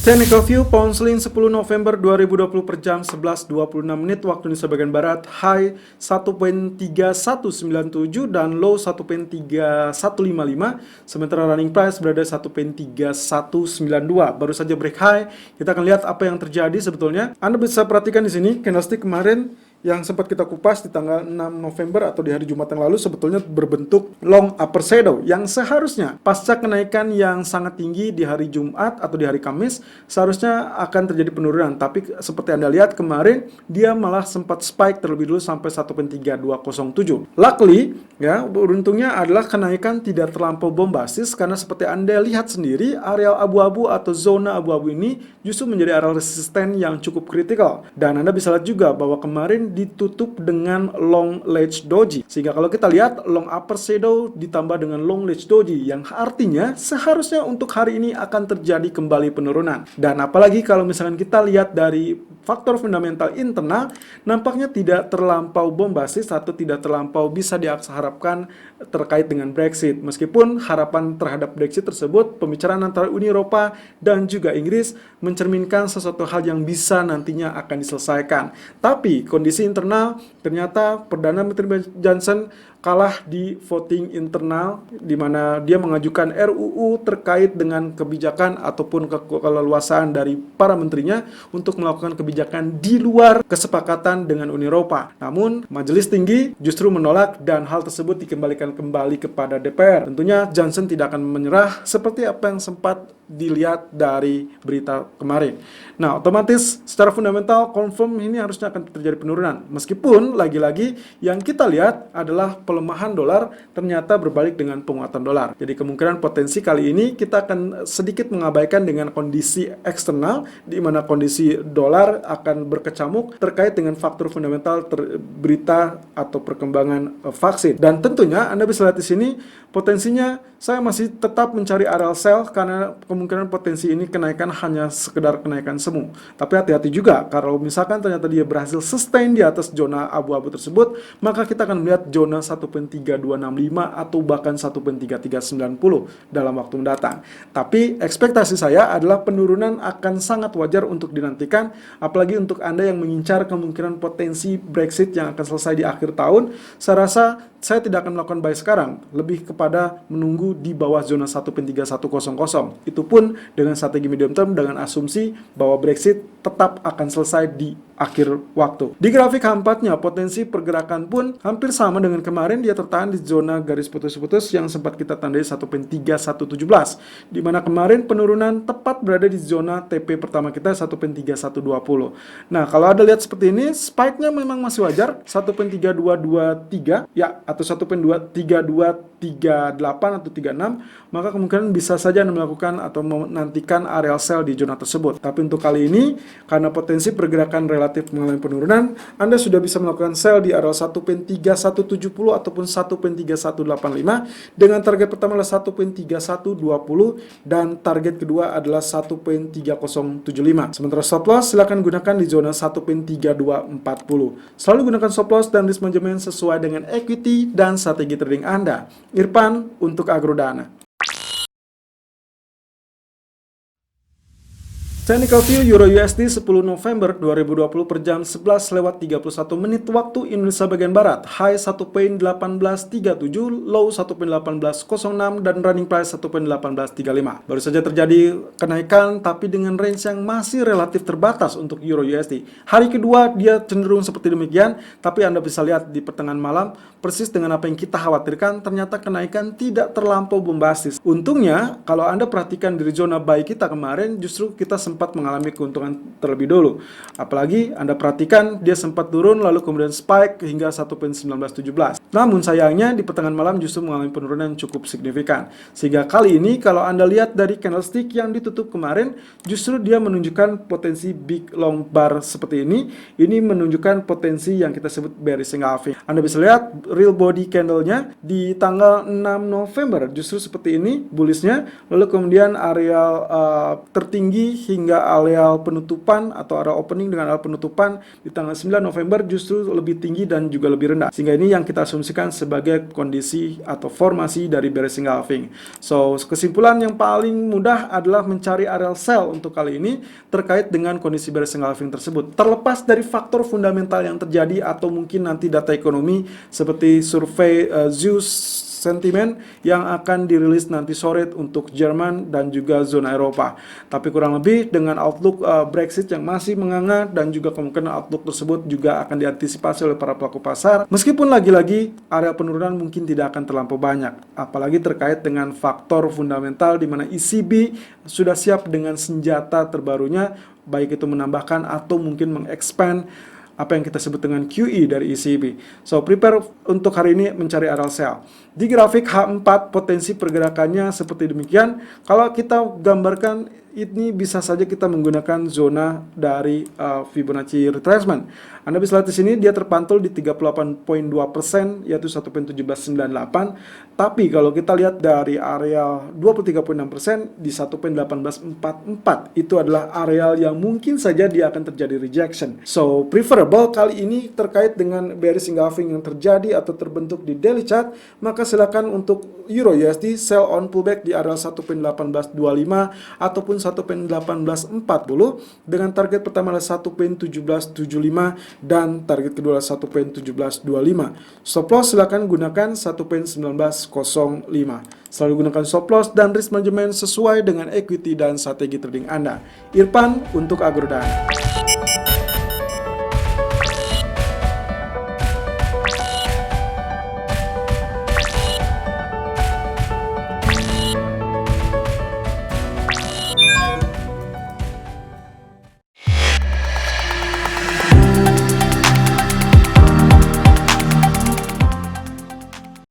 Technical View Pound Sterling 10 November 2020 per jam 11.26 menit waktu Indonesia bagian Barat. High 1.3197 dan low 1.3155. Sementara running price berada 1.3192. Baru saja break high. Kita akan lihat apa yang terjadi sebetulnya. Anda bisa perhatikan di sini candlestick kemarin yang sempat kita kupas di tanggal 6 November atau di hari Jumat yang lalu sebetulnya berbentuk long upper shadow yang seharusnya pasca kenaikan yang sangat tinggi di hari Jumat atau di hari Kamis seharusnya akan terjadi penurunan, tapi seperti Anda lihat kemarin dia malah sempat spike terlebih dulu sampai 1.3207. Luckily ya, beruntungnya adalah kenaikan tidak terlampau bombastis karena seperti Anda lihat sendiri areal abu-abu atau zona abu-abu ini justru menjadi area resisten yang cukup kritikal, dan Anda bisa lihat juga bahwa kemarin ditutup dengan long ledge doji, sehingga kalau kita lihat long upper shadow ditambah dengan long ledge doji yang artinya seharusnya untuk hari ini akan terjadi kembali penurunan. Dan apalagi kalau misalkan kita lihat dari faktor fundamental internal nampaknya tidak terlampau bombastis atau tidak terlampau bisa diharapkan terkait dengan Brexit, meskipun harapan terhadap Brexit tersebut pembicaraan antara Uni Eropa dan juga Inggris mencerminkan sesuatu hal yang bisa nantinya akan diselesaikan. Tapi kondisi internal ternyata Perdana Menteri Johnson kalah di voting internal di mana dia mengajukan RUU terkait dengan kebijakan ataupun keleluasaan dari para menterinya untuk melakukan kebijakan di luar kesepakatan dengan Uni Eropa. Namun Majelis Tinggi justru menolak dan hal tersebut dikembalikan kembali kepada DPR. Tentunya Johnson tidak akan menyerah seperti apa yang sempat dilihat dari berita kemarin. Nah, otomatis secara fundamental confirm ini harusnya akan terjadi penurunan. Meskipun lagi-lagi yang kita lihat adalah pelemahan dolar ternyata berbalik dengan penguatan dolar. Jadi kemungkinan potensi kali ini kita akan sedikit mengabaikan dengan kondisi eksternal di mana kondisi dolar akan berkecamuk terkait dengan faktor fundamental berita atau perkembangan vaksin. Dan tentunya Anda bisa lihat di sini potensinya saya masih tetap mencari area sell karena kemungkinan potensi ini kenaikan hanya sekedar kenaikan semu. Tapi hati-hati juga kalau misalkan ternyata dia berhasil sustain di atas zona abu-abu tersebut, maka kita akan melihat zona 1.3265 atau bahkan 1.3390 dalam waktu mendatang. Tapi ekspektasi saya adalah penurunan akan sangat wajar untuk dinantikan, apalagi untuk Anda yang mengincar kemungkinan potensi Brexit yang akan selesai di akhir tahun. Saya rasa saya tidak akan melakukan buy sekarang, lebih kepada menunggu di bawah zona 1.3100. Itu pun dengan strategi medium term dengan asumsi bahwa Brexit tetap akan selesai di akhir waktu. Di grafik H4-nya potensi pergerakan pun hampir sama dengan kemarin, dia tertahan di zona garis putus-putus yang sempat kita tandai 1.3117, di mana kemarin penurunan tepat berada di zona TP pertama kita 1.3120. Nah, kalau Anda lihat seperti ini, spike-nya memang masih wajar 1.3223 ya, atau 1.3238 atau 36, maka kemungkinan bisa saja Anda melakukan atau menantikan area sell di zona tersebut. Tapi untuk kali ini karena potensi pergerakan relatif mengalami penurunan, Anda sudah bisa melakukan sell di area 1.3170 ataupun 1.3185 dengan target pertama adalah 1.3120 dan target kedua adalah 1.3075. Sementara stop loss silakan gunakan di zona 1.3240. Selalu gunakan stop loss dan risk management sesuai dengan equity dan strategi trading Anda. Irfan untuk Agrodana. Technical View Euro USD 10 November 2020 per jam 11:31 menit waktu Indonesia bagian Barat. High 1.1837, low 1.1806 dan running price 1.1835. Baru saja terjadi kenaikan tapi dengan range yang masih relatif terbatas untuk Euro USD. Hari kedua dia cenderung seperti demikian, tapi Anda bisa lihat di pertengahan malam persis dengan apa yang kita khawatirkan, ternyata kenaikan tidak terlampau bombastis. Untungnya kalau Anda perhatikan dari zona buy kita kemarin, justru kita sempat mengalami keuntungan terlebih dulu. Apalagi Anda perhatikan dia sempat turun lalu kemudian spike hingga 1.1917. Namun sayangnya di pertengahan malam justru mengalami penurunan cukup signifikan. Sehingga kali ini kalau Anda lihat dari candlestick yang ditutup kemarin, justru dia menunjukkan potensi big long bar seperti ini. Ini menunjukkan potensi yang kita sebut bearish engulfing. Anda bisa lihat real body candle-nya di tanggal 6 November justru seperti ini bullishnya, lalu kemudian area tertinggi hingga sehingga areal penutupan atau area opening dengan area penutupan di tanggal 9 November justru lebih tinggi dan juga lebih rendah. Sehingga ini yang kita asumsikan sebagai kondisi atau formasi dari bearish engulfing. So, kesimpulan yang paling mudah adalah mencari area sell untuk kali ini terkait dengan kondisi bearish engulfing tersebut. Terlepas dari faktor fundamental yang terjadi atau mungkin nanti data ekonomi seperti survei Zeus sentimen yang akan dirilis nanti sore untuk Jerman dan juga zona Eropa. Tapi kurang lebih dengan outlook Brexit yang masih menganga dan juga kemungkinan outlook tersebut juga akan diantisipasi oleh para pelaku pasar. Meskipun lagi-lagi area penurunan mungkin tidak akan terlampau banyak, apalagi terkait dengan faktor fundamental di mana ECB sudah siap dengan senjata terbarunya, baik itu menambahkan atau mungkin mengexpand apa yang kita sebut dengan QE dari ECB. So, prepare untuk hari ini mencari area sell. Di grafik H4 potensi pergerakannya seperti demikian. Kalau kita gambarkan ini bisa saja kita menggunakan zona dari Fibonacci retracement. Anda bisa lihat di sini dia terpantul di 38.2% yaitu 1.1798. Tapi kalau kita lihat dari area 23.6% di 1.1844 itu adalah area yang mungkin saja dia akan terjadi rejection. So, preferable kali ini terkait dengan bearish engulfing yang terjadi atau terbentuk di daily chart, maka silakan untuk Euro USD sell on pullback di area 1.1825 ataupun 1.1840 dengan target pertama adalah 1.1775 dan target kedua adalah 1.1725. Stop loss silakan gunakan 1.1905. Selalu gunakan stop loss dan risk management sesuai dengan equity dan strategi trading Anda. Irfan untuk Agrodan.